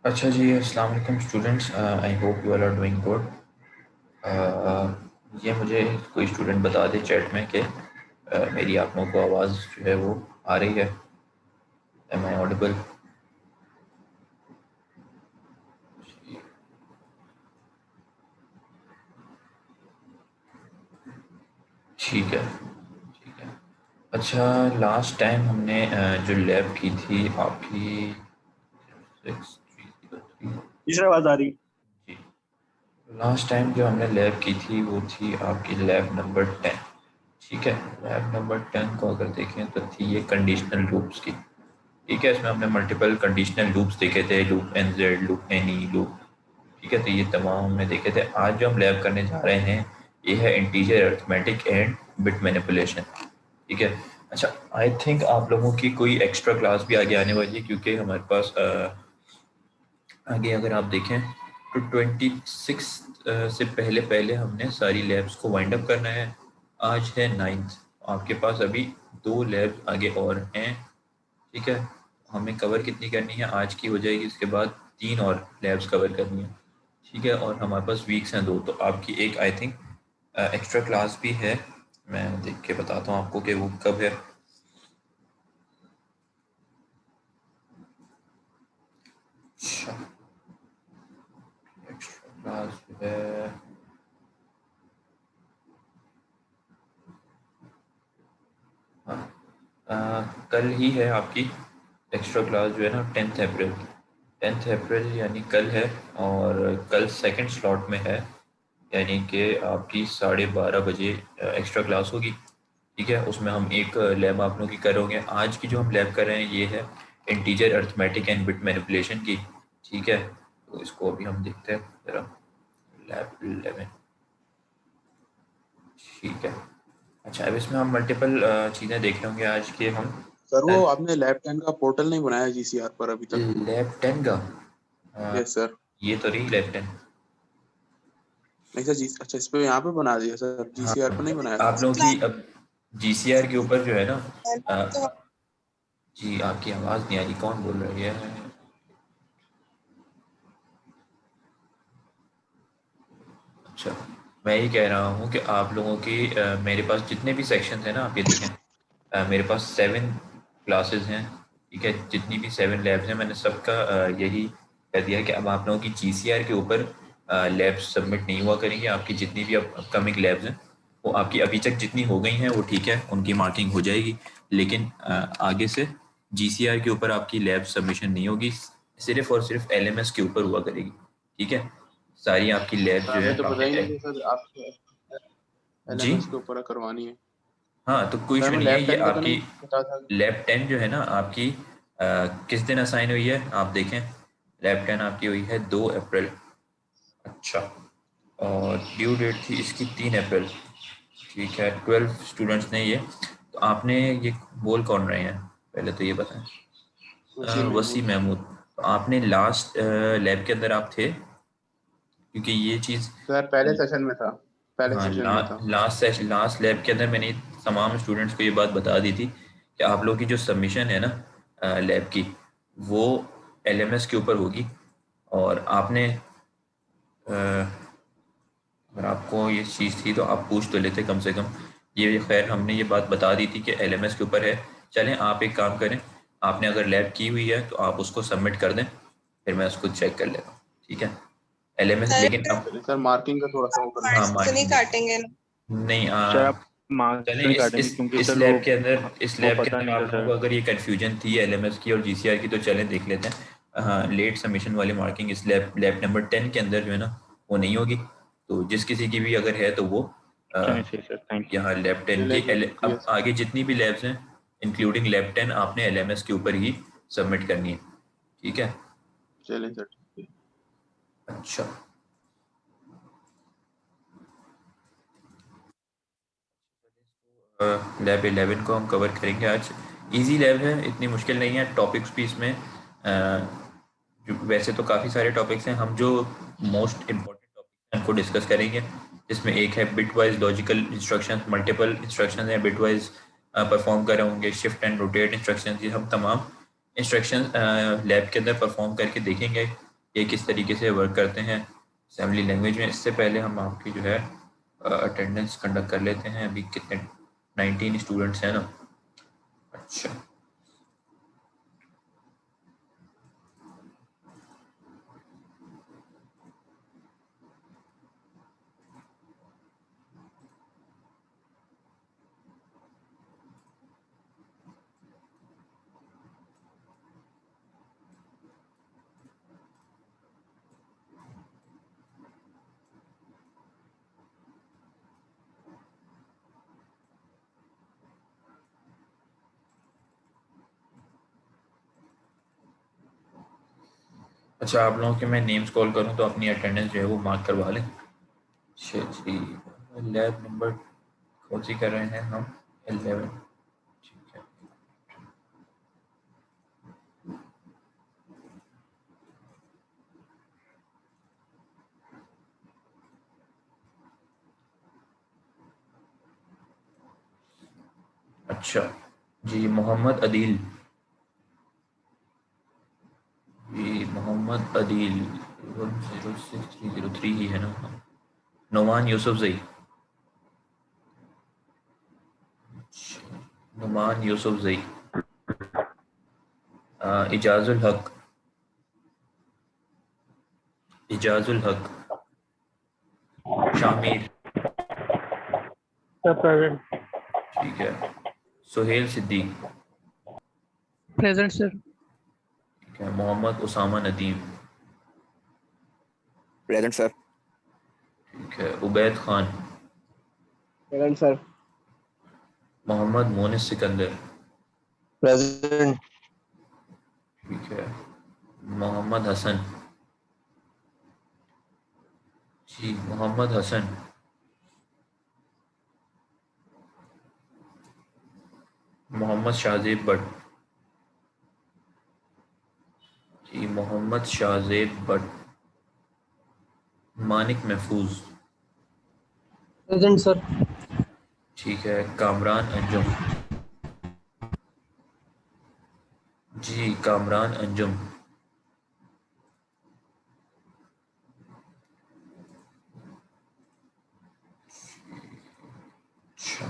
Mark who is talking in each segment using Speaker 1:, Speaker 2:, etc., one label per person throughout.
Speaker 1: अच्छा जी, अस्सलाम वालेकुम students. I hope you all are doing good. ये मुझे कोई स्टूडेंट बता दे चैट में कि मेरी आप लोगों को आवाज़ जो है वो आ रही है। Am I audible? ठीक है, ठीक है। अच्छा, लास्ट टाइम हमने जो लैब की थी आपकी 6303।
Speaker 2: तीसरा आवाज आ रही।
Speaker 1: जी, लास्ट टाइम जो हमने लैब की थी वो थी आपकी लैब नंबर 10। ठीक है, लैब नंबर 10 को अगर देखें तो थी ये कंडीशनल लूप्स की। ठीक है, इसमें हमने मल्टीपल कंडीशनल लूप्स देखे थे, loop N Z, loop N E, loop. ठीक है, तो ये तमाम हमने देखे थे। आज जो हम लैब करने जा रहे हैं ये है integer arithmetic and bit manipulation. ठीक है। अच्छा, आई थिंक आप लोगों की कोई एक्स्ट्रा क्लास भी आगे आने वाली है, क्योंकि हमारे पास आगे अगर आप देखें तो 26 से पहले पहले हमने सारी लैब्स को वाइंड अप करना है। आज है 9th। आपके पास अभी 2 लैब्स आगे और हैं। ठीक है, हमें कवर कितनी करनी है आज की हो जाएगी, उसके बाद 3 और लैब्स कवर करनी है। ठीक है, और हमारे पास वीक्स हैं 2, तो आपकी एक आई थिंक एक्स्ट्रा क्लास भी है। मैं देख के बताता हूँ आपको कि वो कब है। अच्छा, एक्स्ट्रा क्लास जो है, हाँ, कल ही है आपकी एक्स्ट्रा क्लास जो है ना, 10th अप्रैल। 10th अप्रैल यानी कल है। और कल सेकंड स्लॉट में है, यानी कि आपकी 12:30 बजे एक्स्ट्रा क्लास होगी। ठीक है, उसमें हम एक लैब आप लोगों की करोगे। आज की जो हम लैब कर रहे हैं ये है integer arithmetic and bit manipulation की। ठीक है, तो इसको अभी हम देखते हैं ज़रा। लैब 11। ठीक है। अच्छा, अब इसमें हम मल्टीपल चीज़ें देख रहे होंगे आज के हम।
Speaker 2: सर वो आपने लैब 10 का पोर्टल नहीं बनाया जीसीआर पर अभी तक।
Speaker 1: लैब 10 का
Speaker 2: यस सर।
Speaker 1: ये तो रही लैब 10।
Speaker 2: नहीं सर जी, अच्छा इस पे यहाँ पे बना दिया सर,
Speaker 1: हाँ,
Speaker 2: जीसीआर पर नहीं बनाया
Speaker 1: आप
Speaker 2: सर।
Speaker 1: लोगों की अब जीसीआर के ऊपर जो है ना, अ, जी आपकी आवाज़ नहीं आ रही, कौन बोल रही है? अच्छा, मैं ये कह रहा हूँ कि आप लोगों की मेरे पास जितने भी सेक्शंस हैं ना, आप ये देखें, मेरे पास 7 क्लासेस हैं। ठीक है, जितनी भी 7 लैब्स हैं मैंने सबका यही कह दिया कि अब आप लोगों की जीसीआर के ऊपर लैब्स सबमिट नहीं हुआ करेंगी। आपकी जितनी भी अब अपकमिंग लैब्स हैं वो आपकी अभी तक जितनी हो गई हैं वो ठीक है, उनकी मार्किंग हो जाएगी। लेकिन आगे से जीसीआर के ऊपर आपकी लैब सबमिशन नहीं होगी, सिर्फ और सिर्फ एलएमएस के ऊपर हुआ करेगी। ठीक है, सारी आपकी लैब
Speaker 2: सर
Speaker 1: जो है
Speaker 2: हमें तो पता ही
Speaker 1: आपने
Speaker 2: नहीं कि सर आप
Speaker 1: जी
Speaker 2: एलएमएस के ऊपर करवानी है।
Speaker 1: हाँ, तो कोई
Speaker 2: सर
Speaker 1: इशू
Speaker 2: हमें
Speaker 1: नहीं है।
Speaker 2: लैब
Speaker 1: ये
Speaker 2: 10 का तो
Speaker 1: आपकी
Speaker 2: नहीं पता था।
Speaker 1: लैब 10 जो है ना आपकी किस दिन असाइन हुई है आप देखें। लैब 10 आपकी हुई है 2 अप्रैल। अच्छा, और ड्यू डेट थी इसकी 3 अप्रैल। ठीक है, 12 स्टूडेंट्स ने ये। तो आपने ये बोल कौन रहे हैं पहले तो ये बताएं।
Speaker 2: वसीम
Speaker 1: वसी
Speaker 2: महमूद।
Speaker 1: महमूद। तो आपने लास्ट लैब के अंदर आप थे, क्योंकि ये चीज़।
Speaker 2: सर पहले सेशन में था, पहले
Speaker 1: हाँ,
Speaker 2: सेशन में था।
Speaker 1: लास्ट सेशन लास्ट लैब के अंदर मैंने तमाम स्टूडेंट्स को ये बात बता दी थी कि आप लोग की जो सबमिशन है ना लैब की, वो एलएमएस के ऊपर होगी। और आपने अगर आपको ये चीज़ थी तो आप पूछ तो लेते कम से कम। ये खैर हमने ये बात बता दी थी कि एलएमएस के ऊपर है। चलें, आप एक काम करें, आपने अगर लैब की हुई है तो आप उसको सबमिट कर दें, फिर मैं उसको चेक कर लेता हूँ। ठीक है, एलएमएस
Speaker 3: सर
Speaker 1: लेकिन अब।
Speaker 2: चलिए सर, मार्किंग का थोड़ा सा वो करना
Speaker 1: हाँ,
Speaker 3: मार्क्स तो नहीं
Speaker 1: मार्किंग
Speaker 3: काटेंगे ना?
Speaker 1: नहीं
Speaker 4: सर आप मार्क्स
Speaker 1: चलें,
Speaker 4: तो नहीं
Speaker 1: इस
Speaker 4: काटेंगे
Speaker 1: इस
Speaker 4: क्योंकि
Speaker 1: इस
Speaker 4: सर
Speaker 1: लैब के अंदर इस
Speaker 4: वो
Speaker 1: लैब के
Speaker 4: पता
Speaker 1: अंदर
Speaker 4: नहीं था
Speaker 1: आप लोगों
Speaker 4: सर।
Speaker 1: को अगर ये कन्फ्यूजन थी एलएमएस की और जीसीआर की, तो चलें देख लेते हैं। हाँ, लेट सबमिशन वाली मार्किंग इस लैब लैब नंबर 10 के अंदर जो है ना वो नहीं होगी। तो जिस किसी की भी अगर है तो वो
Speaker 4: चलिए
Speaker 1: अ,
Speaker 4: सही सर, थैंक यू।
Speaker 1: यहाँ लैब 10 की
Speaker 2: चलिए सर, शुक्रिया
Speaker 1: अब
Speaker 2: सर।
Speaker 1: आगे जितनी भी लैब्स हैं इंक्लूडिंग लैब 10 आपने एलएमएस के ऊपर ही सबमिट करनी है। ठीक है।
Speaker 2: चलिए सर, ठीक है।
Speaker 1: अच्छा, लैब 11 को हम कवर करेंगे आज। इजी लैब है, इतनी मुश्किल नहीं है। टॉपिक्स भी इसमें वैसे तो काफ़ी सारे टॉपिक्स हैं, हम जो मोस्ट इम्पोर्टेंट टॉपिक्स हैं उनको डिस्कस करेंगे। जिसमें एक है bit wise logical instructions, multiple instructions हैं बिट वाइज परफॉर्म कर रहे होंगे। शिफ्ट एंड रोटेट इंस्ट्रक्शंस, ये हम तमाम इंस्ट्रक्शंस लैब के अंदर परफॉर्म करके देखेंगे। ये किस तरीके से वर्क करते हैं असेंबली लैंग्वेज में। इससे पहले हम आपकी जो है अटेंडेंस कंडक्ट कर लेते हैं। अभी कितने 19 स्टूडेंट्स हैं ना। अच्छा अच्छा, आप लोगों के मैं नेम्स कॉल करूं तो अपनी अटेंडेंस जो है वो मार्क करवा लें। अच्छा जी, लैब नंबर कौन सी कर रहे हैं हम? 11। ठीक है। अच्छा जी, मोहम्मद अदील। जी मोहम्मद अदील 106303 ही है ना। नुमान यूसुफजई। नुमान यूसुफजई। इजाजुल हक। इजाजुल हक। शामिर।
Speaker 3: Sir, present.
Speaker 1: ठीक है। सुहेल सिद्दीक।
Speaker 3: Present, sir.
Speaker 1: ठीक है। मोहम्मद उसामा नदीम।
Speaker 4: Present sir.
Speaker 1: ठीक है। Ubaid Khan.
Speaker 2: Present sir.
Speaker 1: Mohammad Monis Sikandar.
Speaker 4: Present.
Speaker 1: ठीक है। मोहम्मद हसन। जी मोहम्मद हसन। मोहम्मद शाहजेब भट्ट। जी मोहम्मद शाहजेब भट्ट। मानिक महफूज।
Speaker 3: Present, sir.
Speaker 1: ठीक है। कामरान अंजुम। जी कामरान अंजुम। अच्छा,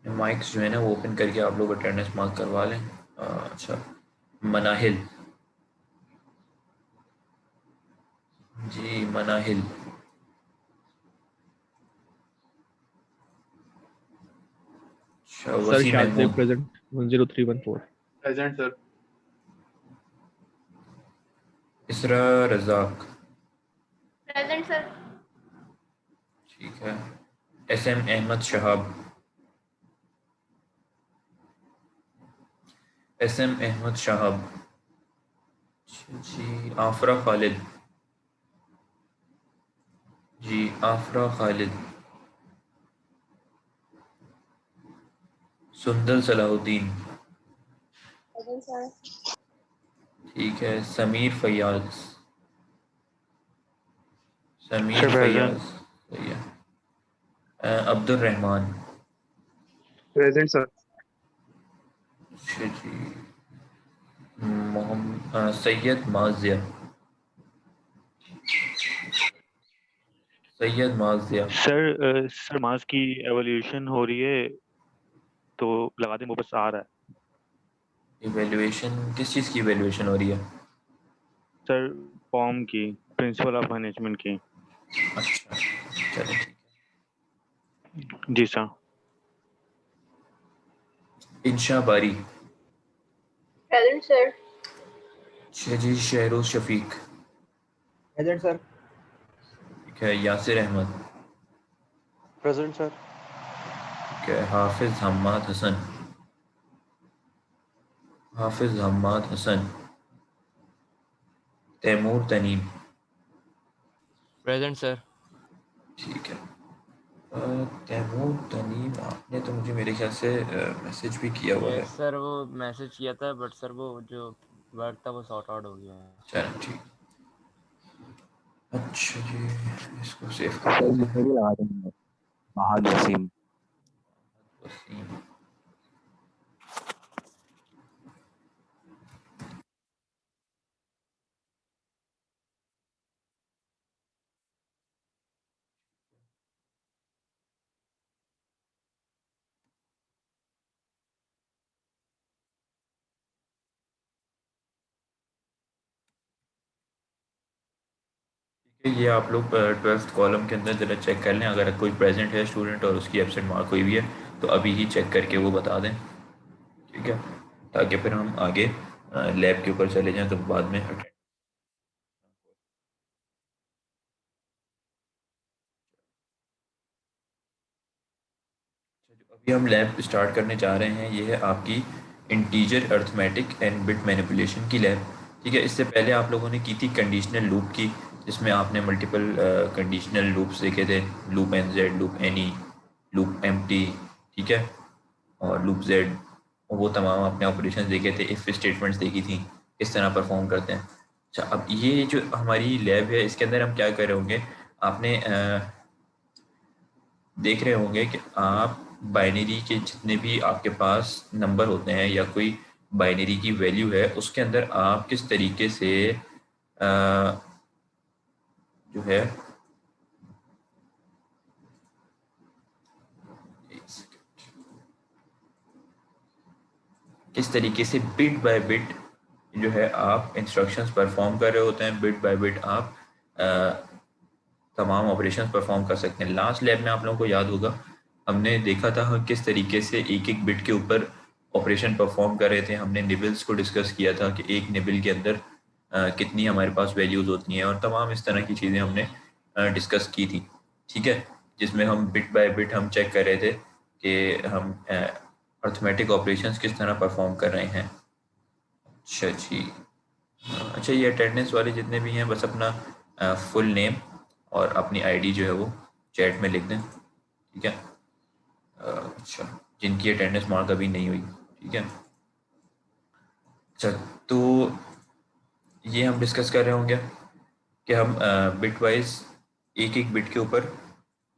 Speaker 1: माइक्स जो है ना वो ओपन करके आप लोग अटेंडेंस मार्क करवा लें। अच्छा, मनाहिल। जी मनाहिल। अच्छा,
Speaker 3: Sir,
Speaker 1: Wasi
Speaker 3: Shaddev
Speaker 1: Mahmood.
Speaker 3: present. 10314.
Speaker 2: Present sir.
Speaker 1: Isra Razzaq.
Speaker 5: Present sir.
Speaker 1: ठीक है। S M Ahmed Shahab. S M Ahmed Shahab. जी आफरा खालिद। जी आफरा खालिद। सुंदल सलाहुद्दीन।
Speaker 5: Present sir.
Speaker 1: ठीक है। समीर फैयाज। समीर
Speaker 4: सर
Speaker 1: फैयाज।
Speaker 4: प्रेजेंट।
Speaker 1: सही है। अब्दुल रहमान।
Speaker 2: Present sir.
Speaker 1: अच्छा जी। मोहम्मद सैयद माजिया। सैयद माजिया।
Speaker 6: सर मास की एवोल्यूशन हो रही है तो लगा दें, वो बस आ रहा है।
Speaker 1: इवेल्युएशन किस चीज़ की इवेल्युएशन हो रही है?
Speaker 6: सर फॉर्म की, प्रिंसिपल ऑफ मैनेजमेंट की।
Speaker 1: अच्छा चलो ठीक
Speaker 6: जी सर।
Speaker 1: है। इंशा बारी।
Speaker 5: Present sir.
Speaker 1: अच्छा जी। शहरोज शफीक।
Speaker 4: Present sir.
Speaker 1: ठीक है। यासिर अहमद।
Speaker 4: Present sir.
Speaker 1: ठीक है। हाफिज हम्माद हसन। हाफिज हम्माद हसन। तैमूर तनीम।
Speaker 7: Present sir.
Speaker 1: ठीक है। तैमूर तनीम, आपने तो मुझे मेरे ख्याल से मैसेज भी किया हुआ है।
Speaker 7: यस सर, वो मैसेज किया था बट सर वो जो वर्क था वो सॉर्ट आउट हो गया है।
Speaker 1: चलो ठीक। अच्छा जी, इसको सेव कर
Speaker 4: सर
Speaker 1: लेते
Speaker 4: मुझे
Speaker 1: हैं।
Speaker 4: भी लगा देंगे। महाद वसीम।
Speaker 1: वसीम। ये आप लोग 12th कॉलम के अंदर ज़रा चेक कर लें, अगर कोई प्रेजेंट है स्टूडेंट और उसकी एब्सेंट मार्क हुई भी है तो अभी ही चेक करके वो बता दें, ठीक है, ताकि फिर हम आगे लैब के ऊपर चले जाएं तो बाद में अटेंड। अभी हम लैब स्टार्ट करने जा रहे हैं, ये है आपकी integer arithmetic and bit manipulation की लैब, ठीक है। इससे पहले आप लोगों ने की थी कंडीशनल लूप की, जिसमें आपने मल्टीपल कंडीशनल लूप्स देखे थे, loop N Z, loop N E, loop empty, ठीक है, और लूप जेड, और वो तमाम आपने ऑपरेशन देखे थे, इफ़ स्टेटमेंट्स देखी थी किस तरह परफॉर्म करते हैं। अच्छा, अब ये जो हमारी लैब है इसके अंदर हम क्या कर रहे होंगे, आपने देख रहे होंगे कि आप बाइनरी के जितने भी आपके पास नंबर होते हैं या कोई बाइनरी की वैल्यू है उसके अंदर आप किस तरीके से जो है किस तरीके से बिट बाय बिट जो है आप इंस्ट्रक्शंस परफॉर्म कर रहे होते हैं, बिट बाय बिट आप तमाम ऑपरेशंस परफॉर्म कर सकते हैं। लास्ट लैब में आप लोगों को याद होगा हमने देखा था किस तरीके से एक एक बिट के ऊपर ऑपरेशन परफॉर्म कर रहे थे। हमने निबल्स को डिस्कस किया था कि एक निबल के अंदर कितनी हमारे पास वैल्यूज़ होती हैं और तमाम इस तरह की चीज़ें हमने डिस्कस की थी, ठीक है, जिसमें हम बिट बाय बिट हम चेक कर रहे थे कि हम अर्थमेटिक ऑपरेशंस किस तरह परफॉर्म कर रहे हैं। अच्छा जी, अच्छा, ये अटेंडेंस वाले जितने भी हैं बस अपना फुल नेम और अपनी आईडी जो है वो चैट में लिख दें, ठीक है। अच्छा, जिनकी अटेंडेंस मार्क अभी नहीं हुई, ठीक है। अच्छा, तो ये हम डिस्कस कर रहे होंगे कि हम बिट वाइज एक एक बिट के ऊपर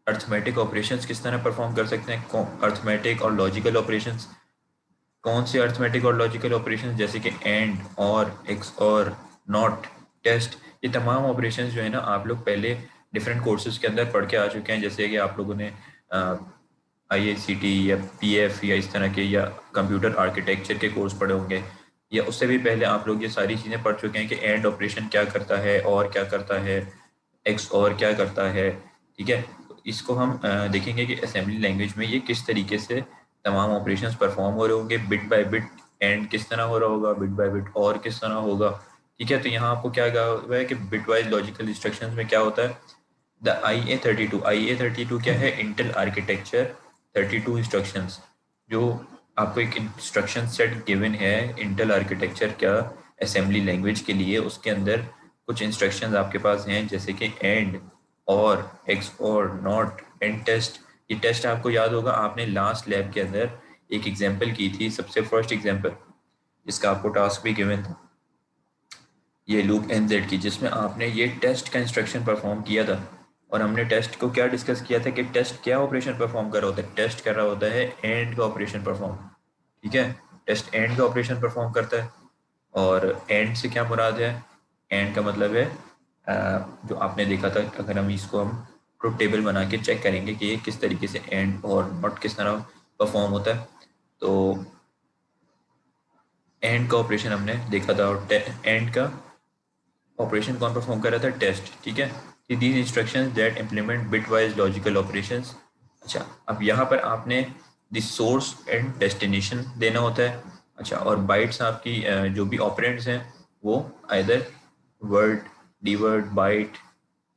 Speaker 1: अर्थमेटिक ऑपरेशंस किस तरह परफॉर्म कर सकते हैं, अर्थमेटिक और लॉजिकल ऑपरेशंस, कौन से अर्थमेटिक और लॉजिकल ऑपरेशंस जैसे कि एंड, और, एक्स और, नॉट, टेस्ट, ये तमाम ऑपरेशंस जो है ना आप लोग पहले डिफरेंट कोर्सेज के अंदर पढ़ के आ चुके हैं, जैसे कि आप लोगों ने IICT या PF या इस तरह के या कंप्यूटर आर्किटेक्चर के कोर्स पढ़े होंगे, या उससे भी पहले आप लोग ये सारी चीज़ें पढ़ चुके हैं कि एंड ऑपरेशन क्या करता है, और क्या करता है, एक्स और क्या करता है, ठीक है। तो इसको हम देखेंगे कि असेंबली लैंग्वेज में ये किस तरीके से तमाम ऑपरेशंस परफॉर्म हो रहे होंगे, बिट बाय बिट एंड किस तरह हो रहा होगा, बिट बाय बिट और किस तरह होगा, ठीक है। तो यहाँ आपको क्या कहा हुआ है कि बिट वाइज लॉजिकल इंस्ट्रक्शंस में क्या होता है, द IA32 क्या है, इंटेल आर्किटेक्चर 32 इंस्ट्रक्शंस, जो आपको एक इंस्ट्रक्शन सेट गिवन है इंटेल आर्किटेक्चर का असेंबली लैंग्वेज के लिए, उसके अंदर कुछ इंस्ट्रक्शंस आपके पास हैं जैसे कि एंड, और, एक्स और, नॉट, एंड, टेस्ट। ये टेस्ट आपको याद होगा आपने लास्ट लैब के अंदर एक एग्जांपल की थी, सबसे फर्स्ट एग्जांपल जिसका आपको टास्क भी गिवन था, ये लूप NZ की, जिसमें आपने ये टेस्ट का इंस्ट्रक्शन परफॉर्म किया था। और हमने टेस्ट को क्या डिस्कस किया था कि टेस्ट क्या ऑपरेशन परफॉर्म कर रहा होता है, टेस्ट कर रहा होता है एंड का ऑपरेशन परफॉर्म, ठीक है, टेस्ट एंड का ऑपरेशन परफॉर्म करता है। और एंड से क्या मुराद है, एंड का मतलब है जो आपने देखा था, अगर हम इसको हम ट्रुथ टेबल बना के चेक करेंगे कि ये किस तरीके से एंड और नॉट किस तरह परफॉर्म होता है, तो एंड का ऑपरेशन हमने देखा था और एंड का ऑपरेशन कौन परफॉर्म कर रहा था, टेस्ट, ठीक है। These instructions that implement bitwise logical operations. अच्छा, अब यहाँ पर आपने द सोर्स एंड डेस्टिनेशन देना होता है। अच्छा, और बाइट्स आपकी जो भी ऑपरेंड्स हैं वो either word, D word, byte,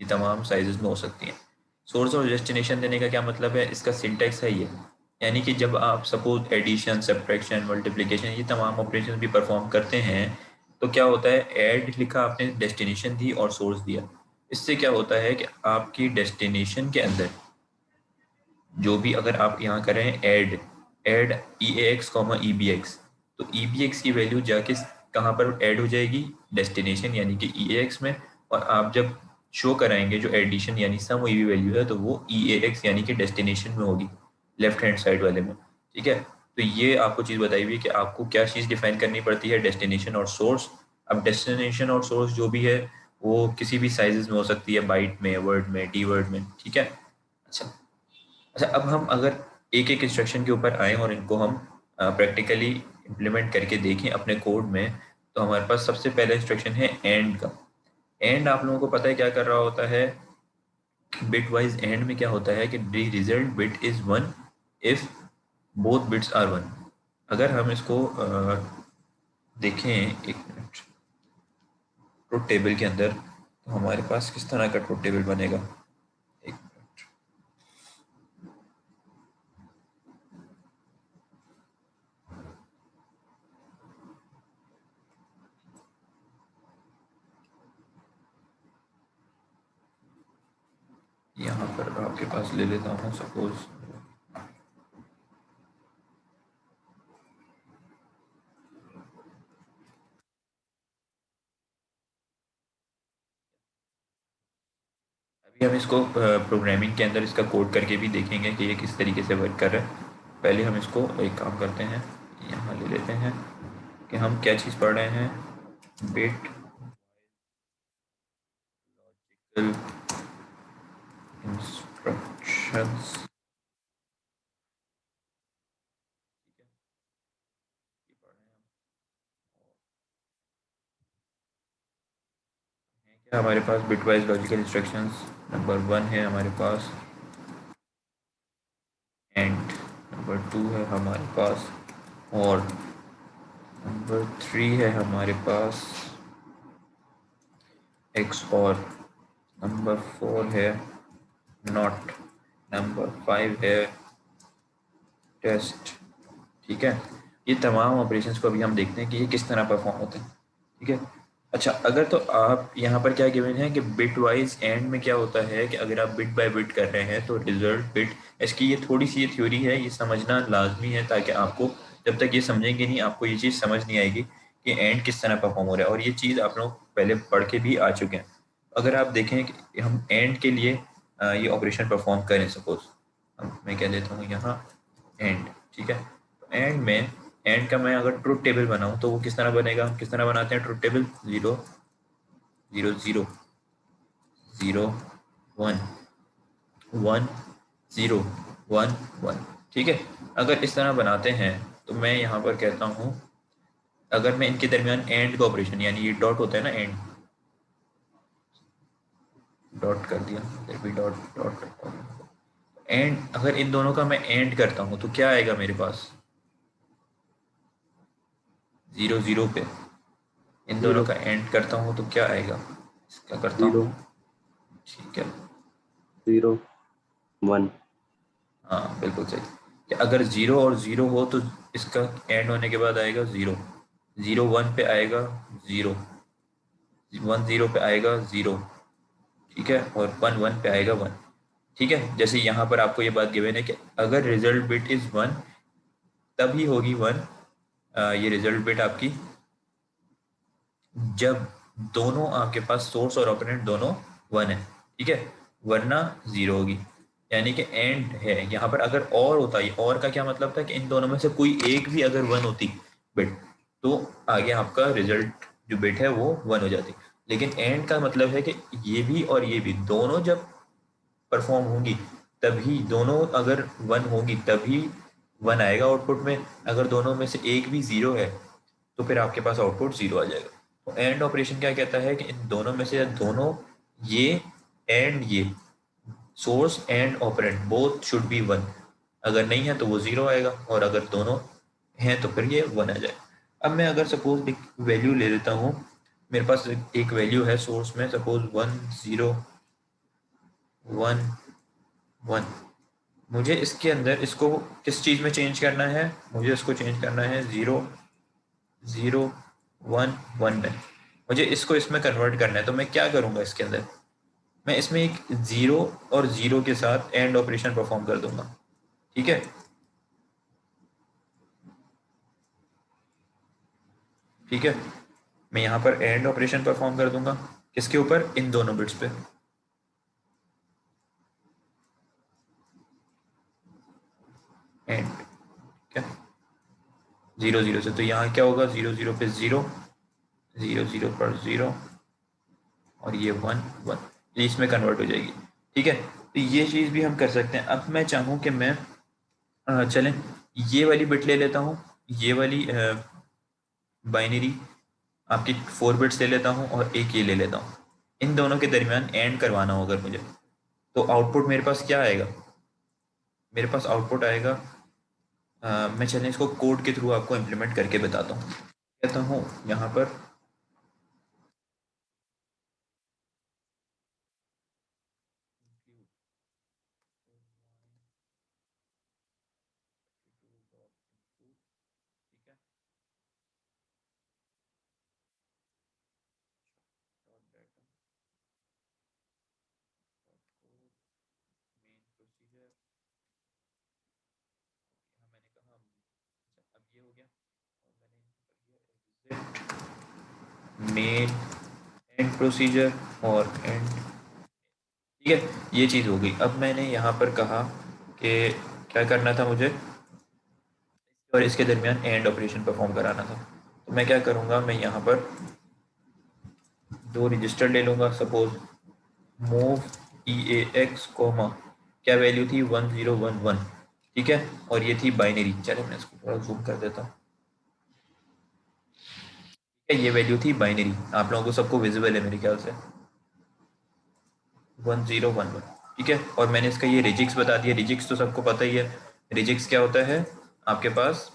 Speaker 1: ये तमाम साइजेस में हो सकती हैं। सोर्स और डेस्टिनेशन देने का क्या मतलब है, इसका सिंटैक्स है ये, यानी कि जब आप सपोज एडिशन, सब्ट्रैक्शन, मल्टीप्लिकेशन, ये तमाम ऑपरेशन भी परफॉर्म करते हैं तो क्या होता है, ऐड लिखा आपने, डेस्टिनेशन दी और सोर्स दिया, इससे क्या होता है कि आपकी डेस्टिनेशन के अंदर जो भी, अगर आप यहाँ करें ऐड EAX, EBX, तो EBX की वैल्यू जाके कहाँ पर ऐड हो जाएगी, डेस्टिनेशन यानी कि EAX में, और आप जब शो कराएंगे जो एडिशन यानी सम हुई हुई वैल्यू है तो वो EAX यानी कि डेस्टिनेशन में होगी, लेफ्ट हैंड साइड वाले में, ठीक है। तो ये आपको चीज़ बताई हुई है कि आपको क्या चीज़ डिफाइन करनी पड़ती है, डेस्टिनेशन और सोर्स। अब डेस्टिनेशन और सोर्स जो भी है वो किसी भी साइजेस में हो सकती है, बाइट में, वर्ड में, डी वर्ड में, ठीक है। अच्छा, अब हम अगर एक एक इंस्ट्रक्शन के ऊपर आएँ और इनको हम प्रैक्टिकली इम्प्लीमेंट करके देखें अपने कोड में, तो हमारे पास सबसे पहला इंस्ट्रक्शन है एंड का। एंड आप लोगों को पता है क्या कर रहा होता है, बिट वाइज एंड में क्या होता है कि the result bit is 1 if both bits are 1। अगर हम इसको देखें एक मिनट ट्रुथ टेबल के अंदर, तो हमारे पास किस तरह का ट्रुथ टेबल बनेगा, एक मिनट। यहाँ पर आपके पास ले लेता हूँ सपोज अभी हम इसको प्रोग्रामिंग के अंदर इसका कोड करके भी देखेंगे कि ये किस तरीके से वर्क कर रहा है। पहले हम इसको एक काम करते हैं, यहाँ ले लेते हैं कि हम क्या चीज़ पढ़ रहे हैं, बिट लॉजिकल इंस्ट्रक्शंस। क्या हमारे पास bitwise logical instructions number 1 है हमारे पास, एंड नंबर 2 है हमारे पास, और नंबर 3 है हमारे पास एक्स, और नंबर 4 है नॉट, नंबर 5 है टेस्ट। ठीक है, ये तमाम ऑपरेशंस को अभी हम देखते हैं कि ये किस तरह परफॉर्म होते हैं। ठीक है, अच्छा अगर तो आप यहाँ पर क्या गिवन है कि बिट वाइज एंड में क्या होता है कि अगर आप बिट बाय बिट कर रहे हैं तो रिजल्ट बिट, इसकी ये थोड़ी सी ये थ्योरी है, ये समझना लाजमी है ताकि आपको, जब तक ये समझेंगे नहीं आपको ये चीज़ समझ नहीं आएगी कि एंड किस तरह परफॉर्म हो रहा है। और ये चीज़ आप लोग पहले पढ़ के भी आ चुके हैं। अगर आप देखें कि हम एंड के लिए ये ऑपरेशन परफॉर्म करें, सपोज मैं कह देता हूँ यहाँ एंड। ठीक है, तो एंड में एंड का मैं अगर ट्रुथ टेबल बनाऊं तो वो किस तरह बनेगा, हम किस तरह बनाते हैं ट्रुथ टेबल, 0 0 0 0 1 1 0 1 1। ठीक है, अगर इस तरह बनाते हैं तो मैं यहाँ पर कहता हूँ, अगर मैं इनके दरमियान एंड का ऑपरेशन, यानी ये डॉट होता है ना, एंड डॉट कर दिया, फिर भी डॉट डॉट, एंड अगर इन दोनों का मैं एंड करता हूँ तो क्या आएगा मेरे पास, 0 0 पे इन दोनों का एंड करता हूँ तो क्या आएगा, इसका करता हूँ। ठीक है,
Speaker 4: 0 1।
Speaker 1: हाँ बिल्कुल सही, कि अगर 0 और 0 हो तो इसका एंड होने के बाद आएगा 0, 0 1 पे आएगा 0, 1 0 पे आएगा 0। ठीक है, और 1 1 पे आएगा 1। ठीक है, जैसे यहाँ पर आपको ये बात गिवन है कि अगर रिजल्ट बिट इज 1 तभी होगी 1 ये रिजल्ट बिट आपकी जब दोनों आपके पास सोर्स और ऑपरेंड दोनों 1 है। ठीक है, वरना 0 होगी, यानी कि एंड है यहाँ पर। अगर और होता है, और का क्या मतलब था कि इन दोनों में से कोई एक भी अगर 1 होती बिट तो आगे आपका रिजल्ट जो बिट है वो 1 हो जाती। लेकिन एंड का मतलब है कि ये भी और ये भी दोनों जब परफॉर्म होंगी तभी, दोनों अगर 1 होंगी तभी 1 आएगा आउटपुट में। अगर दोनों में से एक भी 0 है तो फिर आपके पास आउटपुट 0 आ जाएगा। तो एंड ऑपरेशन क्या कहता है कि इन दोनों में से दोनों, ये एंड ये source and operand both should be 1। अगर नहीं है तो वो 0 आएगा, और अगर दोनों हैं तो फिर ये 1 आ जाएगा। अब मैं अगर सपोज एक वैल्यू ले लेता हूँ, मेरे पास एक वैल्यू है सोर्स में, सपोज 1 0 1 1। मुझे इसके अंदर इसको किस चीज़ में चेंज करना है, मुझे इसको चेंज करना है 0 0 1 1 में। मुझे इसको इसमें कन्वर्ट करना है, तो मैं क्या करूँगा इसके अंदर, मैं इसमें एक 0 और 0 के साथ एंड ऑपरेशन परफॉर्म कर दूंगा। ठीक है, ठीक है, मैं यहाँ पर एंड ऑपरेशन परफॉर्म कर दूंगा किसके ऊपर, इन दोनों बिट्स पे। एंड क्या 0 0 से, तो यहाँ क्या होगा 0 0 पे 0 0 0 पर 0 और ये 1 1, ये इसमें कन्वर्ट हो जाएगी। ठीक है, तो ये चीज़ भी हम कर सकते हैं। अब मैं चाहूँ कि मैं चलें ये वाली बिट ले लेता हूँ, ये वाली बाइनरी आपकी 4 बिट्स ले लेता हूँ और एक ये ले लेता हूँ। इन दोनों के दरमियान एंड करवाना होगा मुझे, तो आउटपुट मेरे पास क्या आएगा? मेरे पास आउटपुट आएगा, मैं चलिए इसको कोड के थ्रू आपको इम्प्लीमेंट करके बताता हूँ। कहता हूँ यहाँ पर मेन एंड प्रोसीजर और एंड, ठीक है, ये चीज़ हो गई। अब मैंने यहाँ पर कहा कि क्या करना था मुझे, और इसके दरमियान एंड ऑपरेशन परफॉर्म कराना था। तो मैं क्या करूँगा, मैं यहाँ पर 2 रजिस्टर ले लूँगा। सपोज मूव EAX कोमा, क्या वैल्यू थी 1011, ठीक है, और ये थी बाइनरी। चलो मैं इसको थोड़ा जूम कर देता हूँ। ये वैल्यू थी बाइनरी, आप लोगों को सबको विजिबल है मेरे ख्याल से, 1011, ठीक है। और मैंने इसका ये रिजिक्स बता दिया। रिजिक्स तो सबको पता ही है, रिजिक्स क्या होता है आपके पास,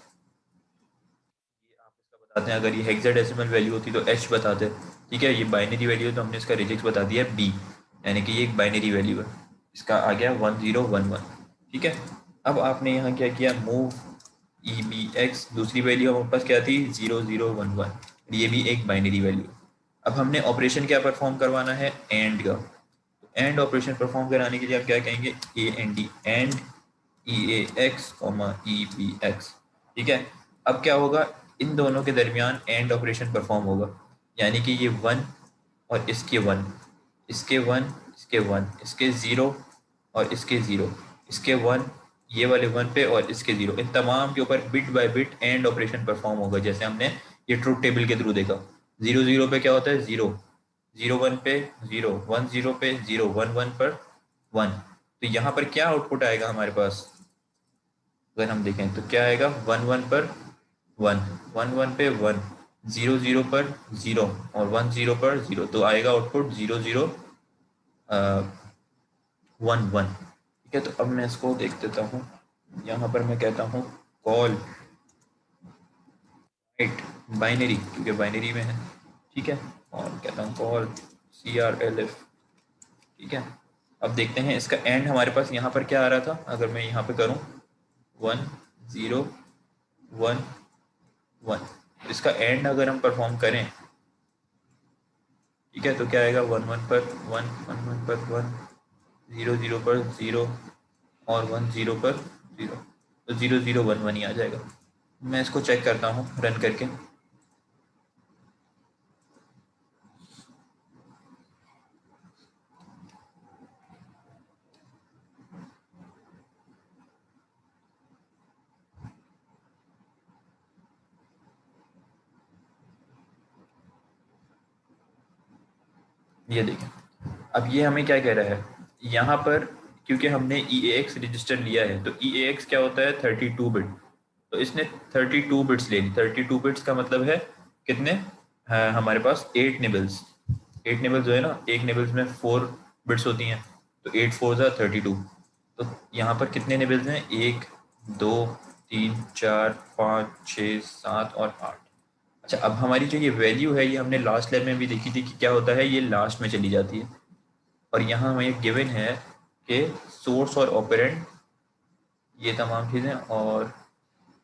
Speaker 1: ये आप इसका बताते हैं। अगर ये हेक्साडेसिमल वैल्यू होती तो H बताते, ठीक है। ये बाइनरी वैल्यू है तो हमने इसका रिजिक्स बता दिया B, यानी कि ये एक बाइनरी वैल्यू है। इसका आ गया 1011, ठीक है। अब आपने यहाँ क्या किया, मूव EBX, दूसरी वैल्यू हमारे पास क्या थी 0011, ये भी एक बाइनरी वैल्यू। अब हमने ऑपरेशन क्या परफॉर्म करवाना है, एंड का। एंड ऑपरेशन परफॉर्म कराने के लिए आप क्या कहेंगे, AND, एंड EAX, EBX, ठीक है। अब क्या होगा, इन दोनों के दरमियान एंड ऑपरेशन परफॉर्म होगा, यानी कि ये 1 और इसके 1, इसके 1, इसके 1, इसके 0 और इसके 0, इसके 1, ये वाले 1 पे और इसके 0, इन तमाम के ऊपर bit by bit and operation perform होगा। जैसे हमने ये ट्रूथ टेबल के थ्रू देखा, 0 0 पे क्या होता है 0, 0 1 पे 0, 1 0 पे 0, 1 1 पर 1। तो यहाँ पर क्या आउटपुट आएगा हमारे पास, अगर हम देखें तो क्या आएगा, 1 1 पर 1, 1 1 पे 1, 0 0 पर 0 और 1 0 पर 0, तो आएगा आउटपुट 0 0 1 1, ठीक है। तो अब मैं इसको देख देता हूँ। यहाँ पर मैं कहता हूँ कॉल राइट बाइनरी, क्योंकि बाइनरी में है, ठीक है, और कहता हूँ कॉल CRLF, ठीक है। अब देखते हैं इसका एंड हमारे पास यहाँ पर क्या आ रहा था। अगर मैं यहाँ पे करूँ 1 0 1 1, इसका एंड अगर हम परफॉर्म करें, ठीक है, तो क्या आएगा 1 1 पर 1, 1 1 पर 1, 0 0 पर 0 और 1 0 पर 0, तो 0 0 1 1 ही आ जाएगा। मैं इसको चेक करता हूँ रन करके। ये देखें, अब ये हमें क्या कह रहा है यहाँ पर, क्योंकि हमने EAX रजिस्टर लिया है, तो EAX क्या होता है 32 बिट, तो इसने 32 बिट्स ले ली। 32 बिट्स का मतलब है कितने, हमारे पास 8 निबल्स, 8 निबल्स जो है ना, एक निबल्स में 4 बिट्स होती हैं, तो 8 4 ज़ा 32। तो यहाँ पर कितने निबल्स हैं, 1 2 3 4 5 6 7 और 8। अच्छा, अब हमारी जो ये वैल्यू है, ये हमने लास्ट लैब में भी देखी थी कि क्या होता है, ये लास्ट में चली जाती है। और यहाँ हमें गिवन है कि सोर्स और ऑपरेंड, ये तमाम चीज़ें, और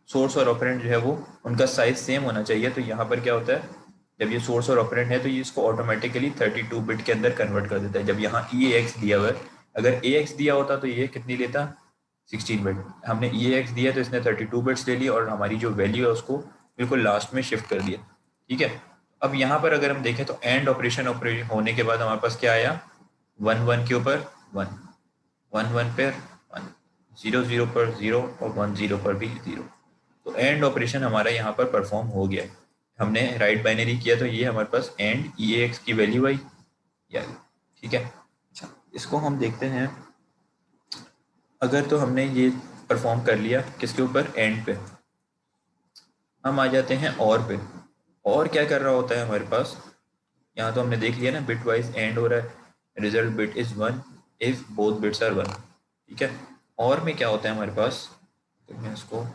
Speaker 1: सोर्स और ऑपरेंड जो है वो उनका साइज सेम होना चाहिए। तो यहाँ पर क्या होता है, जब ये सोर्स और ऑपरेंड है तो ये इसको ऑटोमेटिकली 32 बिट के अंदर कन्वर्ट कर देता है। जब यहाँ EAX दिया हुआ है, अगर AX दिया होता तो ये कितनी लेता, 16 बिट। हमने EAX दिया तो इसने 32 बिट्स ले लिए और हमारी जो वैल्यू है उसको बिल्कुल लास्ट में शिफ्ट कर दिया, ठीक है। अब यहाँ पर अगर हम देखें तो एंड ऑपरेशन होने के बाद हमारे पास क्या आया, 1 1 के ऊपर 1, 1 1 पर 1, 0 0 पर 0 और 1 0 पर भी 0। तो एंड ऑपरेशन हमारा यहाँ पर परफॉर्म हो गया। हमने राइट बाइनरी किया तो ये हमारे पास एंड EAX की वैल्यू आई, ठीक है। अच्छा, इसको हम देखते हैं। अगर तो हमने ये परफॉर्म कर लिया किसके ऊपर, एंड पे, हम आ जाते हैं और पे। और क्या कर रहा होता है हमारे पास, यहाँ तो हमने देख लिया ना, बिट वाइज एंड हो रहा है, result bit is 1 if both bits are 1। ठीक है, और में क्या होता है हमारे पास, तो मैं इसको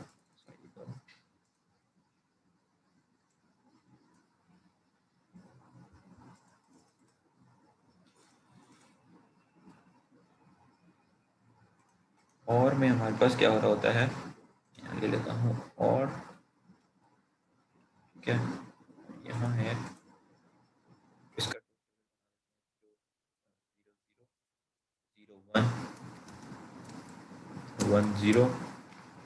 Speaker 1: और में हमारे पास क्या हो रहा होता है, यहाँ ले लेता हूँ और, ठीक है, यहाँ है इसका 0 1 0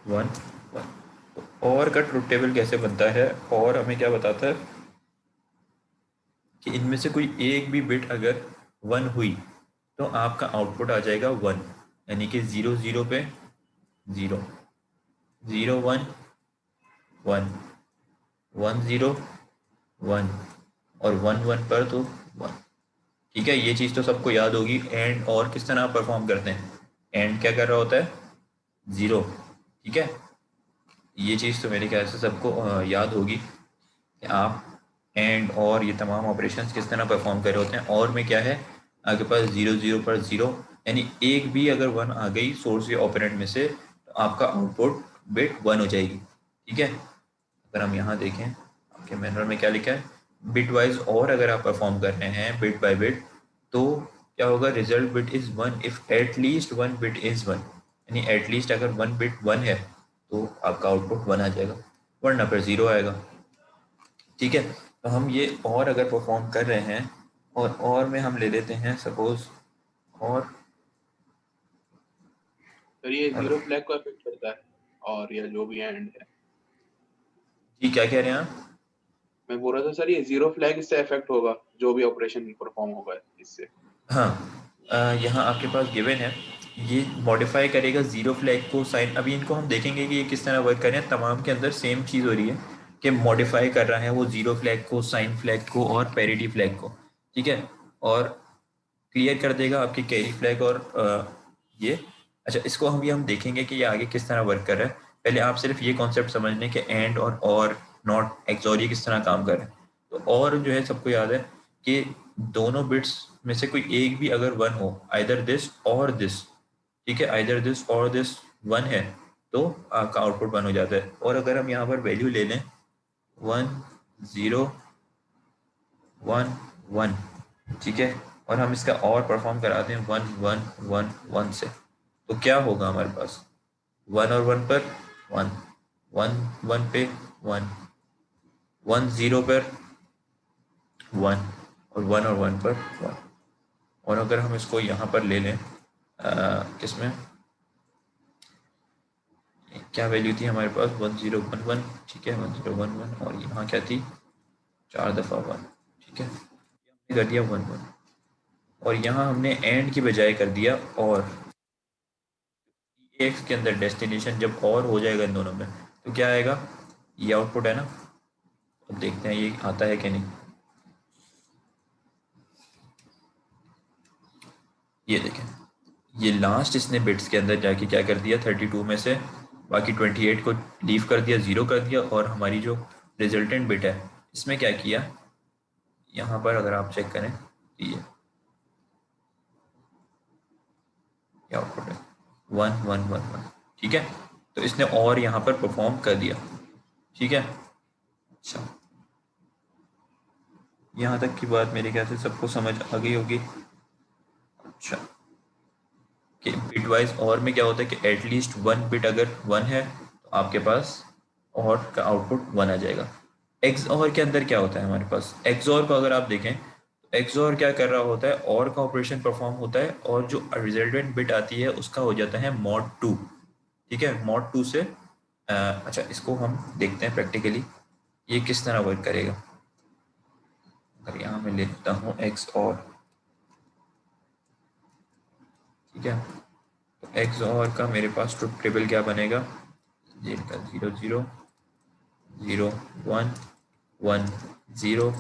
Speaker 1: 1 1। तो और का ट्रुथ टेबल कैसे बनता है, और हमें क्या बताता है कि इनमें से कोई एक भी बिट अगर 1 हुई तो आपका आउटपुट आ जाएगा 1, यानी कि 0 0 पे 0, 0 1 1 1 0 1 और 1 1 पर तो 1। ठीक है, ये चीज़ तो सबको याद होगी। एंड और किस तरह परफॉर्म करते हैं, एंड क्या कर रहा होता है, 0। ठीक है, ये चीज़ तो मेरे ख्याल से सबको याद होगी कि आप एंड और ये तमाम ऑपरेशंस किस तरह परफॉर्म कर रहे होते हैं। और में क्या है, आपके पास 0 0 पर 0, यानी एक भी अगर 1 आ गई सोर्स या ऑपरेंड में से तो आपका आउटपुट बिट 1 हो जाएगी। ठीक है, अगर हम यहाँ देखें आपके मैनुअल में क्या लिखा है, बिट वाइज और अगर आप परफॉर्म कर रहे हैं बिट बाय बिट तो क्या होगा, result bit is 1 if at least 1 bit is 1, यानी एटलीस्ट अगर 1 बिट 1 है तो आपका आउटपुट 1 आ जाएगा, वरना फिर 0 आएगा। ठीक है, तो हम ये और अगर परफॉर्म कर रहे हैं और में हम ले लेते हैं सपोज, और
Speaker 2: सर ये जीरो फ्लैग को इफेक्ट करता है, और या जो भी एंड है।
Speaker 1: जी क्या कह रहे हैं आप?
Speaker 2: मैं बोल रहा था सर ये जीरो फ्लैग इससे इफेक्ट होगा, जो भी ऑपरेशन परफॉर्म होगा इससे।
Speaker 1: हाँ, यहाँ आपके पास गिवन है, ये मॉडिफाई करेगा जीरो फ्लैग को साइन। अभी इनको हम देखेंगे कि ये किस तरह वर्क कर रहे हैं। तमाम के अंदर सेम चीज़ हो रही है कि मॉडिफाई कर रहा है वो जीरो फ्लैग को, साइन फ्लैग को और पैरिटी फ्लैग को। ठीक है, और क्लियर कर देगा आपके कैरी फ्लैग और ये। अच्छा, इसको हम देखेंगे कि ये आगे किस तरह वर्क कर रहा है। पहले आप सिर्फ ये कॉन्सेप्ट समझ लें कि एंड और नॉट एक्सॉर ये किस तरह काम कर रहे हैं। तो और जो है सबको याद है कि दोनों बिट्स में से कोई एक भी अगर 1 हो, आइदर दिस और दिस, ठीक है, आइदर दिस और दिस 1 है तो आपका आउटपुट 1 हो जाता है। और अगर हम यहाँ पर वैल्यू ले लें 1 0 1 1, ठीक है, और हम इसका और परफॉर्म कराते हैं 1 1 1 1 से, तो क्या होगा हमारे पास, 1 और 1 पर 1 1 1 पे 1 1 0 पर 1 और 1 और 1 पर 1। और अगर हम इसको यहाँ पर ले लें किसमें, क्या वैल्यू थी हमारे पास 1 0 1 1, ठीक है, 1 0 1 1, और यहाँ क्या थी 4 दफ़ा 1, ठीक है, हमने कर दिया 1 1, और यहाँ हमने एंड की बजाय कर दिया और। एक्स के अंदर डेस्टिनेशन जब और हो जाएगा इन दोनों में तो क्या आएगा, ये आउटपुट है ना। अब देखते हैं ये आता है कि नहीं। ये देखें, ये लास्ट इसने बिट्स के अंदर जाके क्या कर दिया, 32 में से बाकी 28 को लीव कर दिया, 0 कर दिया, और हमारी जो रिजल्टेंट बिट है इसमें क्या किया, यहाँ पर अगर आप चेक करें तो ये आउटपुट है 1 1 1 1, ठीक है, तो इसने और यहाँ पर परफॉर्म कर दिया। ठीक है, अच्छा, यहाँ तक की बात मेरे ख्याल से सबको समझ आ गई होगी। अच्छा, कि बिट वाइज और में क्या होता है कि एटलीस्ट 1 बिट अगर 1 है तो आपके पास और का आउटपुट 1 आ जाएगा। एक्स और के अंदर क्या होता है हमारे पास, एक्स और को अगर आप देखें तो एक्स और क्या कर रहा होता है, और का ऑपरेशन परफॉर्म होता है और जो रिजल्टेंट बिट आती है उसका हो जाता है mod 2। ठीक है, mod 2 से अच्छा, इसको हम देखते हैं प्रैक्टिकली ये किस तरह वर्क करेगा। अगर यहाँ मैं लेता हूँ एक्स और, ठीक है, तो एक्स और का मेरे पास ट्रुथ टेबल क्या बनेगा, ये का 0 0 0 1 1 0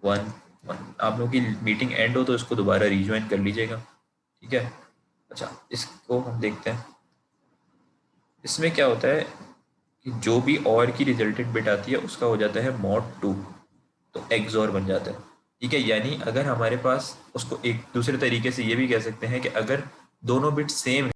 Speaker 1: 1 1। आप लोगों की मीटिंग एंड हो तो इसको दोबारा रिज्वाइन कर लीजिएगा। ठीक है, अच्छा, इसको हम देखते हैं। इसमें क्या होता है कि जो भी और की रिजल्टेड बिट आती है उसका हो जाता है mod 2, तो एक्स और बन जाता है। ठीक है, यानी अगर हमारे पास उसको एक दूसरे तरीके से ये भी कह सकते हैं कि अगर दोनों बिट सेम